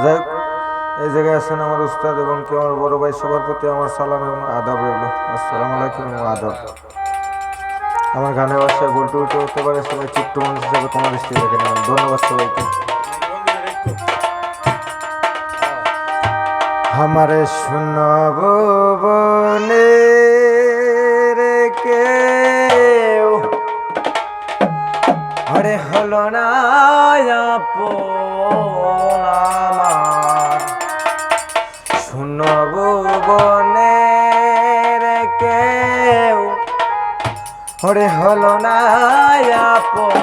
যাই হোক, এই জায়গায় আছেন আমার উস্তাদ এবং কি আমার বড় ভাই, সবার প্রতি আমার সালাম এবং আদাব রইল। আসসালামু আলাইকুম এবং আদাব। আমার গানের বাসায় বলতে উল্টো হতে পারে, সবাই ছোট্ট মানুষ হিসাবে তোমার দৃষ্টি রেখে নেবেন। ধন্যবাদ সবাইকে। আমারে শুনব বনে রেখে আরে হলো না আপন আমার, শুনব বনে রেখে ওরে হলো না আপন,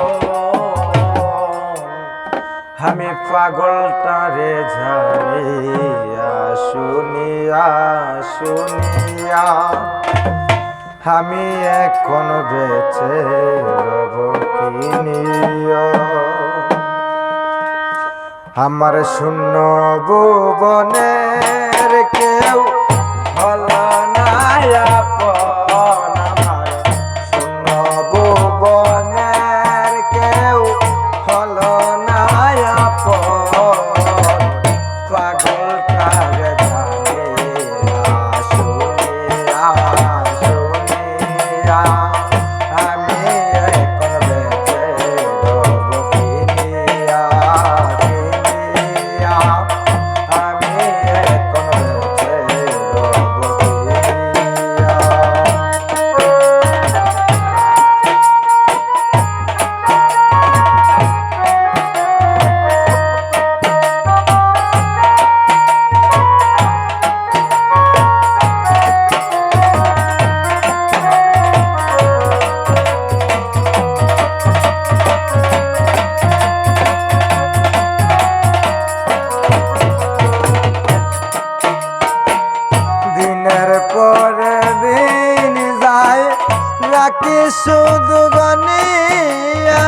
আমি পাগলটারে ঝাড়িয়া শুনিয়া শুনিয়া আমি এখন বেঁচে রব কিনিয়া। আমার শূন্য ভুবনের কেউ হলো না আপন, আমার শূন্য ভুবনের কেউ হলো না আপন, পাগলটারে ঝাড়িয়া শুনিয়া শুনিয়া আমি এখন বেঁচে রব কিনিয়া কিনিয়া, আমি এখন বেঁচে রব কিনিয়া। দিনের পর দিন যায় রাখি শুধু গনিয়া,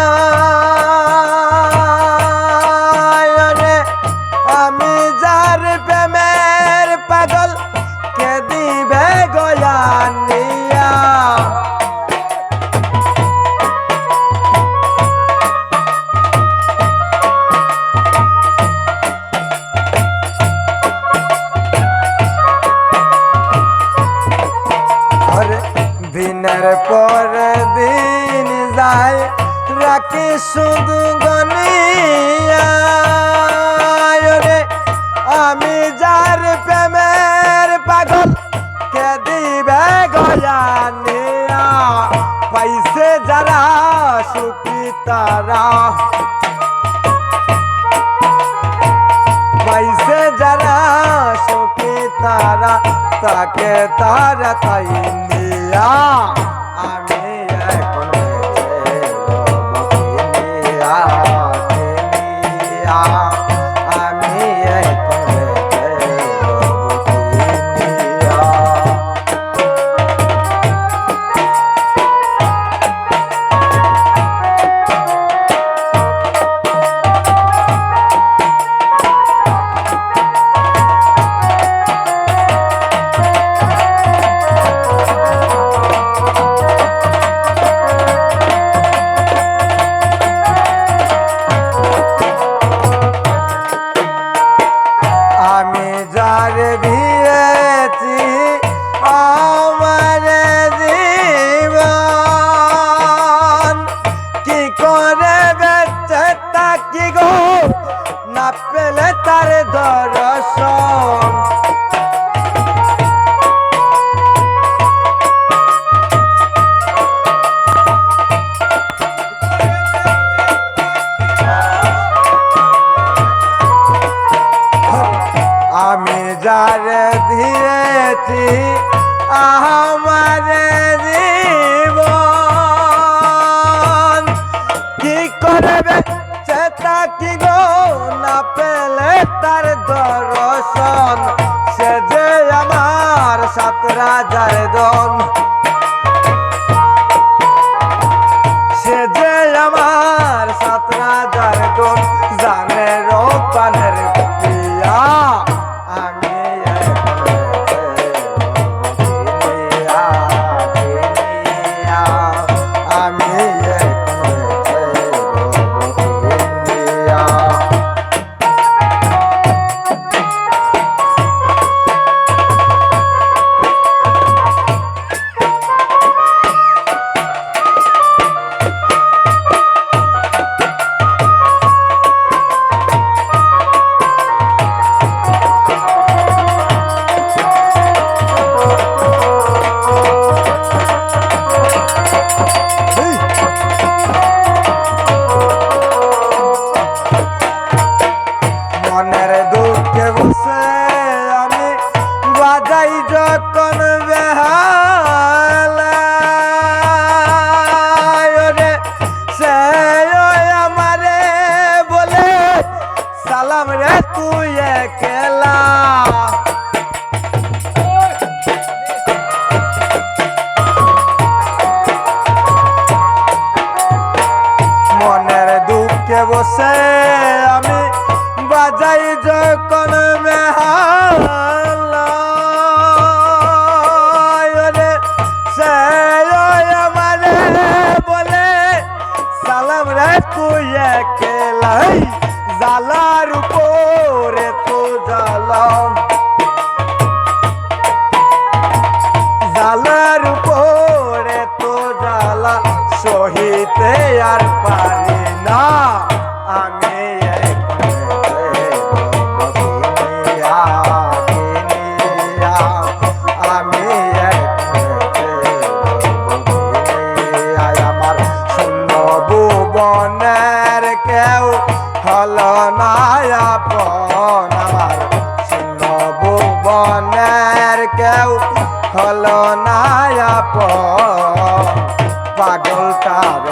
রে আমি যার প্রেমের পাগল কে দিবে গয়ানিয়া। দিনের পর দিন যায় রাখি শুধু গনিয়া, রে আমি যার প্রেমের পাগল কে দিবে গয়ানিয়া। পাইছে যারা সুখী তারা, পাইছে যারা সুখী তারা, তাকে তারা তাই নিয়া আমি এখন বেঁচে রব কিনিয়া কিনিয়া, আমি এখন বেঁচে রব কিনিয়া। আমি যার দিয়েছি আমার জীবন, কি করে বেঁচে থাকি গো না পেলে তার দর্শন। আমি যার দিয়েছি আমার জীবন, কি করে বেঁচে থাকি গো না পেলে তার দর্শন। সে যে আমার সাত রাজার দন, সে যে আমার সাত রাজার দন, জানে রোপানের পিয়া আমি এখন বেঁচে রব কিনিয়া কিনিয়া, আমি এখন বেঁচে রব কিনিয়া। মনের দুঃখে বসে আমি বাজাই যখন বেহালা রে সে আমারে বলে সালাম রে তুই একলা মনের দুঃখে বসে আমি বাজাই যখন বেহালা রে সে আমারে বলে সালাম রে তুই একলা জালার উপরে তো জ্বালা জালার উপরে তো জ্বালা সহিতে আর পারি না আমি আমি আমার শূন্য ভুবনের কেউ হল না আপন আমার শূন্য ভুবনের কেউ হল না আপন পাগল তার